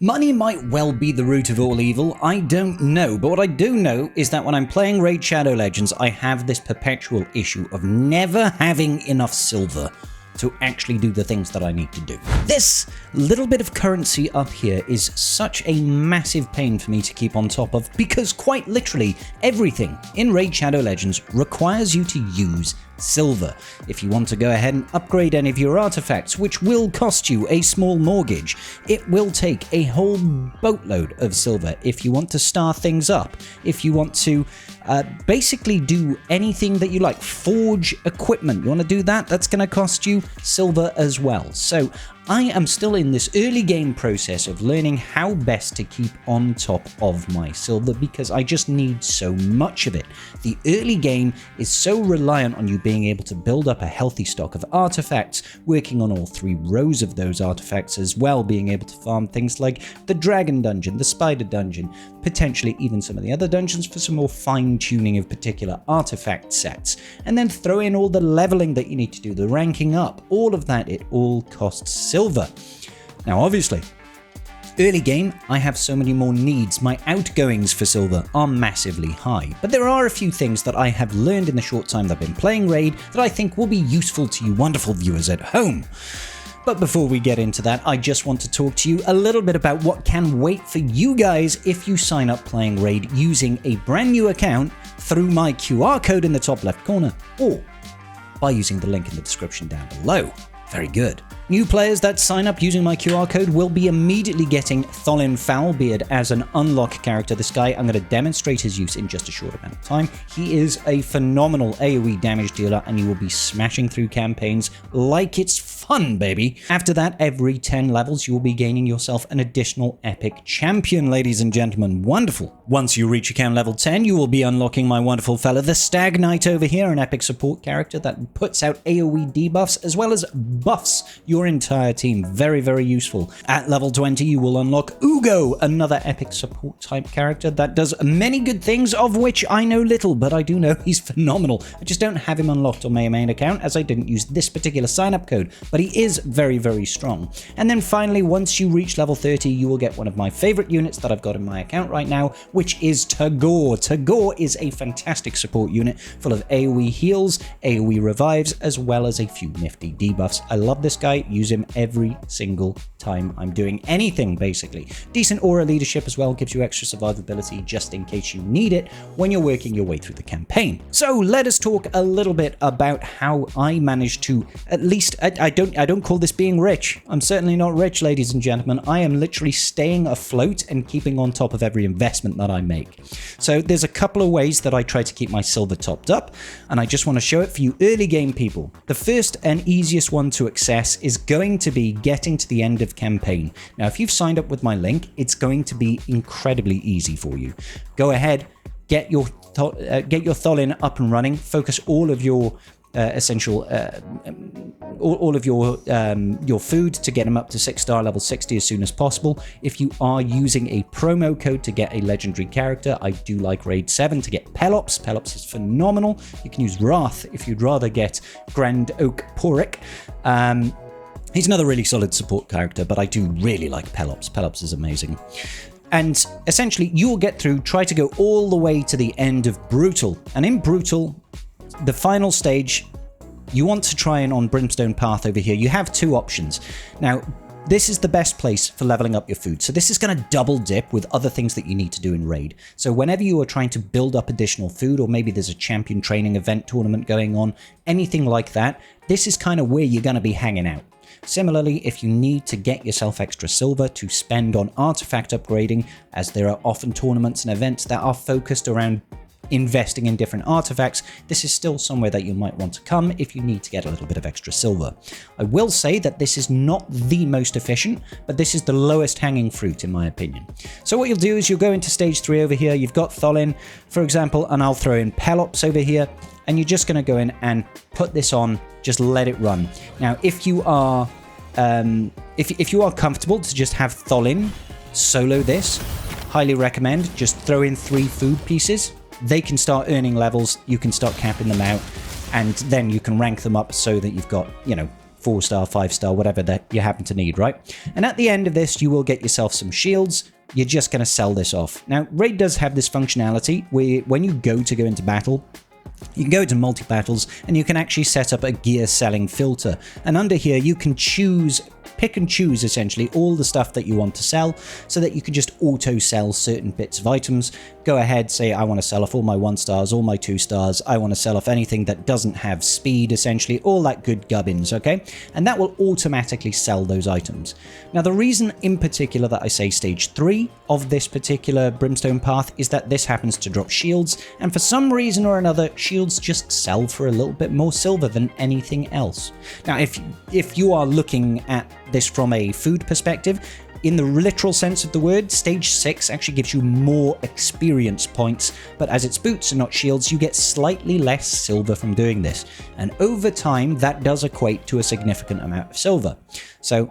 Money might well be the root of all evil, I don't know, but what I do know is that when I'm playing Raid Shadow Legends, I have this perpetual issue of never having enough silver to actually do the things that I need to do. This little bit of currency up here is such a massive pain for me to keep on top of, because quite literally everything in Raid Shadow Legends requires you to use silver. If you want to go ahead and upgrade any of your artifacts, which will cost you a small mortgage, it will take a whole boatload of silver. If you want to star things up, if you want to basically do anything that you like, forge equipment, you want to do that, that's going to cost you silver as well. So I am still in this early game process of learning how best to keep on top of my silver, because I just need so much of it. The early game is so reliant on you being able to build up a healthy stock of artifacts, working on all 3 rows of those artifacts as well, being able to farm things like the dragon dungeon, the spider dungeon, potentially even some of the other dungeons for some more fine-tuning of particular artifact sets, and then throw in all the leveling that you need to do, the ranking up, all of that, it all costs silver. Now obviously, early game, I have so many more needs. My outgoings for silver are massively high, but there are a few things that I have learned in the short time that I've been playing Raid that I think will be useful to you wonderful viewers at home. But before we get into that, I just want to talk to you a little bit about what can wait for you guys if you sign up playing Raid using a brand new account through my QR code in the top left corner, or by using the link in the description down below. Very good. New players that sign up using my QR code will be immediately getting Tholin Foulbeard as an unlock character. This guy, I'm going to demonstrate his use in just a short amount of time. He is a phenomenal AoE damage dealer, and you will be smashing through campaigns like it's fun, baby. After that, every 10 levels, you will be gaining yourself an additional epic champion, ladies and gentlemen. Wonderful. Once you reach account level 10, you will be unlocking my wonderful fella, the Stag Knight over here, an epic support character that puts out AoE debuffs as well as buffs your entire team. Very, very useful. At level 20, you will unlock Ugo, another epic support type character that does many good things, of which I know little, but I do know he's phenomenal. I just don't have him unlocked on my main account, as I didn't use this particular sign-up code, but he is very, very strong. And then finally, once you reach level 30, you will get one of my favorite units that I've got in my account right now, which is Tagore. Tagore is a fantastic support unit full of AoE heals, AoE revives, as well as a few nifty debuffs. I love this guy. Use him every single time I'm doing anything, basically. Decent aura leadership as well, gives you extra survivability just in case you need it when you're working your way through the campaign. So let us talk a little bit about how I managed to, at least, I don't call this being rich. I'm certainly not rich, ladies and gentlemen. I am literally staying afloat and keeping on top of every investment that I make. So there's a couple of ways that I try to keep my silver topped up, and I just want to show it for you early game people. The first and easiest one to access is going to be getting to the end of campaign. Now, if you've signed up with my link, it's going to be incredibly easy for you. Go ahead, get your Tholin up and running, focus all of your all of your food to get them up to 6-star level 60 as soon as possible. If you are using a promo code to get a legendary character, I do like Raid 7 to get Pelops. Pelops is phenomenal. You can use Wrath if you'd rather get Grand Oak Porik. He's another really solid support character, but I do really like Pelops. Pelops is amazing. And essentially, you will get through, try to go all the way to the end of Brutal. And in Brutal, the final stage, you want to try and on Brimstone Path over here, you have 2 options. Now, this is the best place for leveling up your food. So this is going to double dip with other things that you need to do in Raid. So whenever you are trying to build up additional food, or maybe there's a champion training event tournament going on, anything like that, this is kind of where you're going to be hanging out. Similarly, if you need to get yourself extra silver to spend on artifact upgrading, as there are often tournaments and events that are focused around investing in different artifacts, this is still somewhere that you might want to come if you need to get a little bit of extra silver. I will say that this is not the most efficient, but this is the lowest hanging fruit in my opinion. So what you'll do is you'll go into stage 3 over here. You've got Tholin, for example, and I'll throw in Pelops over here, and you're just going to go in and put this on, just let it run. Now, if you are if you are comfortable to just have Tholin solo this, highly recommend just throw in 3 food pieces. They can start earning levels, you can start capping them out, and then you can rank them up so that you've got, 4-star, 5-star, whatever that you happen to need, right? And at the end of this, you will get yourself some shields. You're just going to sell this off. Now, Raid does have this functionality where when you go into battle, you can go to multi-battles and you can actually set up a gear selling filter. And under here, you can pick and choose essentially all the stuff that you want to sell so that you can just auto sell certain bits of items. Go ahead, say I want to sell off all my 1-stars, all my 2-stars. I want to sell off anything that doesn't have speed, essentially, all that good gubbins, okay? And that will automatically sell those items. Now, the reason in particular that I say stage 3 of this particular Brimstone path is that this happens to drop shields, and for some reason or another, shields just sell for a little bit more silver than anything else. Now, if you are looking at this from a food perspective, in the literal sense of the word, stage 6 actually gives you more experience points, but as it's boots and not shields, you get slightly less silver from doing this. And over time, that does equate to a significant amount of silver. So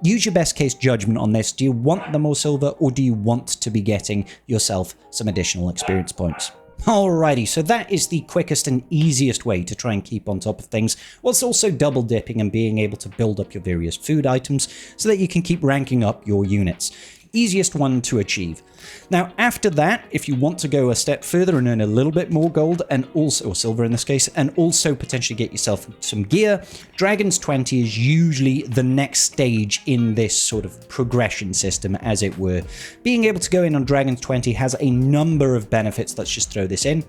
use your best case judgment on this. Do you want the more silver, or do you want to be getting yourself some additional experience points? Alrighty, so that is the quickest and easiest way to try and keep on top of things, whilst also double dipping and being able to build up your various food items so that you can keep ranking up your units. Easiest one to achieve. Now, after that, if you want to go a step further and earn a little bit more gold, and also, or silver in this case, and also potentially get yourself some gear, Dragon's 20 is usually the next stage in this sort of progression system, as it were. Being able to go in on Dragon's 20 has a number of benefits. Let's just throw this in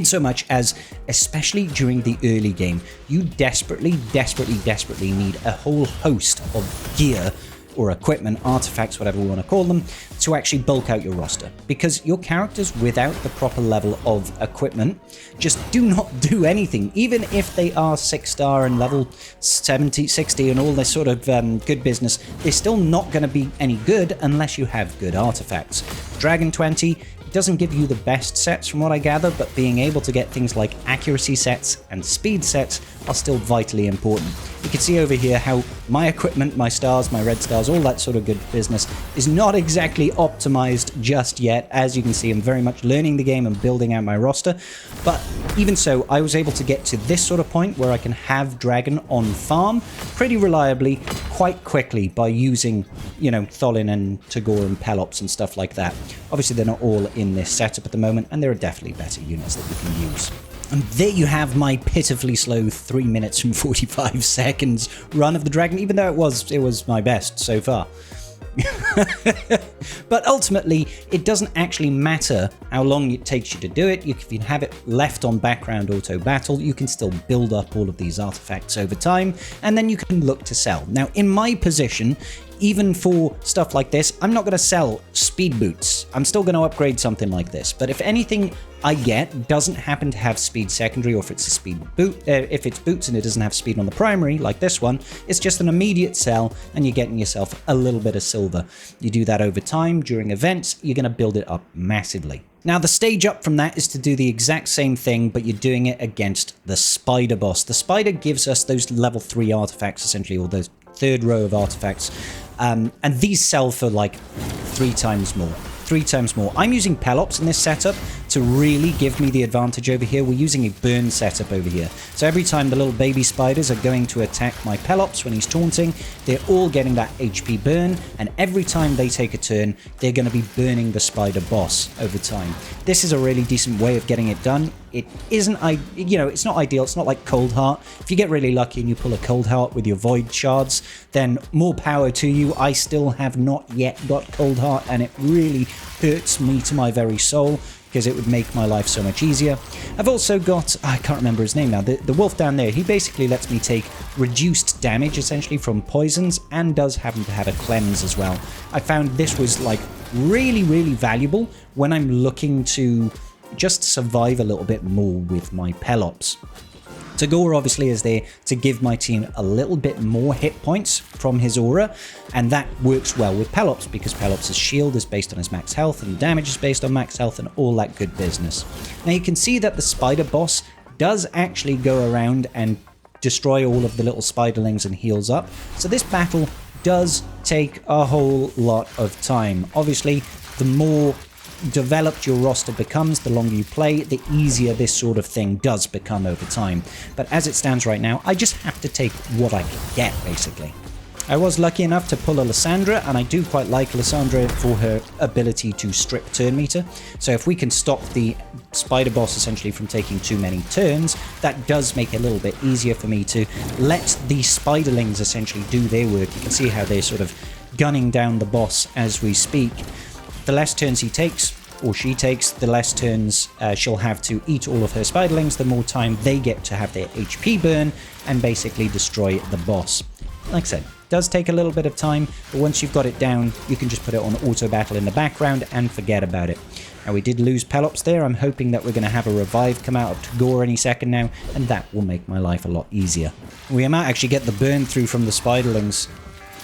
so much as, especially during the early game, you desperately need a whole host of gear or equipment, artifacts, whatever we want to call them, to actually bulk out your roster. Because your characters without the proper level of equipment just do not do anything. Even if they are 6-star and level 70, 60 and all this sort of good business, they're still not going to be any good unless you have good artifacts. Dragon 20 doesn't give you the best sets from what I gather, but being able to get things like accuracy sets and speed sets are still vitally important. You can see over here how my equipment, my stars, my red stars, all that sort of good business is not exactly optimized just yet. As you can see, I'm very much learning the game and building out my roster, but even so, I was able to get to this sort of point where I can have Dragon on farm pretty reliably quite quickly by using, you know, Tholin and Tagore and Pelops and stuff like that. Obviously, they're not all in this setup at the moment, and there are definitely better units that you can use. And there you have my pitifully slow 3 minutes and 45 seconds run of the Dragon, even though it was my best so far. But ultimately, it doesn't actually matter how long it takes you to do it. If you have it left on background auto battle, you can still build up all of these artifacts over time, and then you can look to sell. Now, in my position, even for stuff like this, I'm not going to sell speed boots. I'm still going to upgrade something like this. But if anything I get doesn't happen to have speed secondary, or if it's a speed boot, if it's boots and it doesn't have speed on the primary, like this one, it's just an immediate sell, and you're getting yourself a little bit of silver. You do that over time during events, you're going to build it up massively. Now, the stage up from that is to do the exact same thing, but you're doing it against the Spider boss. The Spider gives us those level 3 artifacts, essentially, or those third row of artifacts. And these sell for like 3 times more. 3 times more. I'm using Pelops in this setup to really give me the advantage over here. We're using a burn setup over here. So every time the little baby spiders are going to attack my Pelops when he's taunting, they're all getting that HP burn, and every time they take a turn, they're going to be burning the spider boss over time. This is a really decent way of getting it done. It isn't, you know, it's not ideal. It's not like Cold Heart. If you get really lucky and you pull a Cold Heart with your Void Shards, then more power to you. I still have not yet got Cold Heart, and it really hurts me to my very soul, because it would make my life so much easier. I've also got, I can't remember his name now, the wolf down there. He basically lets me take reduced damage, essentially, from poisons, and does happen to have a cleanse as well. I found this was, like, really, really valuable when I'm looking to just survive a little bit more with my Pelops. Tagore obviously is there to give my team a little bit more hit points from his aura, and that works well with Pelops because Pelops' shield is based on his max health and damage is based on max health and all that good business. Now you can see that the spider boss does actually go around and destroy all of the little spiderlings and heals up, so this battle does take a whole lot of time. Obviously, the more developed your roster becomes, the longer you play, the easier this sort of thing does become over time. But as it stands right now, I just have to take what I can get, basically. I was lucky enough to pull a Lysandra, and I do quite like Lysandra for her ability to strip turn meter. So if we can stop the spider boss essentially from taking too many turns, that does make it a little bit easier for me to let the spiderlings essentially do their work. You can see how they're sort of gunning down the boss as we speak. The less turns he takes, or she takes, the less turns she'll have to eat all of her spiderlings, the more time they get to have their HP burn and basically destroy the boss. Like I said, does take a little bit of time, but once you've got it down, you can just put it on auto battle in the background and forget about it. Now, we did lose Pelops there. I'm hoping that we're going to have a revive come out of Tagore any second now, and that will make my life a lot easier. We might actually get the burn through from the spiderlings.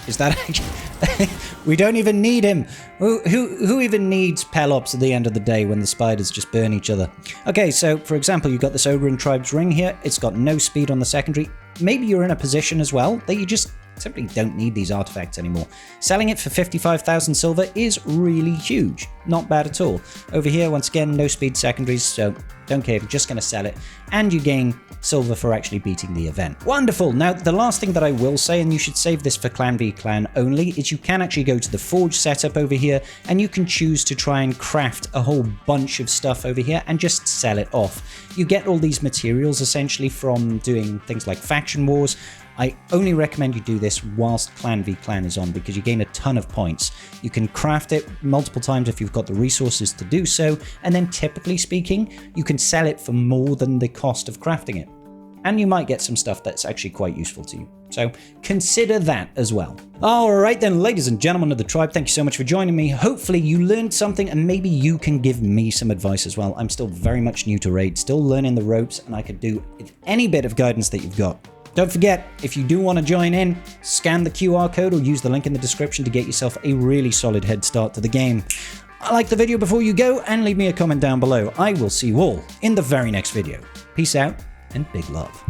Is that actually... We don't even need him. Who even needs Pelops at the end of the day when the spiders just burn each other? Okay, so for example, you've got this Ogren Tribe's ring here. It's got no speed on the secondary. Maybe you're in a position as well that you just simply don't need these artifacts anymore. Selling it for 55,000 silver is really huge. Not bad at all. Over here, once again, no speed secondaries, so don't care if you're just going to sell it. And you gain silver for actually beating the event. Wonderful! Now, the last thing that I will say, and you should save this for Clan v Clan only, is you can actually go to the Forge setup over here, and you can choose to try and craft a whole bunch of stuff over here and just sell it off. You get all these materials essentially from doing things like faction wars. I only recommend you do this whilst Clan v Clan is on because you gain a ton of points. You can craft it multiple times if you've got the resources to do so, and then typically speaking, you can sell it for more than the cost of crafting it. And you might get some stuff that's actually quite useful to you. So consider that as well. Alright then, ladies and gentlemen of the tribe, thank you so much for joining me. Hopefully you learned something and maybe you can give me some advice as well. I'm still very much new to Raid, still learning the ropes, and I could do with any bit of guidance that you've got. Don't forget, if you do want to join in, scan the QR code or use the link in the description to get yourself a really solid head start to the game. Like the video before you go and leave me a comment down below. I will see you all in the very next video. Peace out and big love.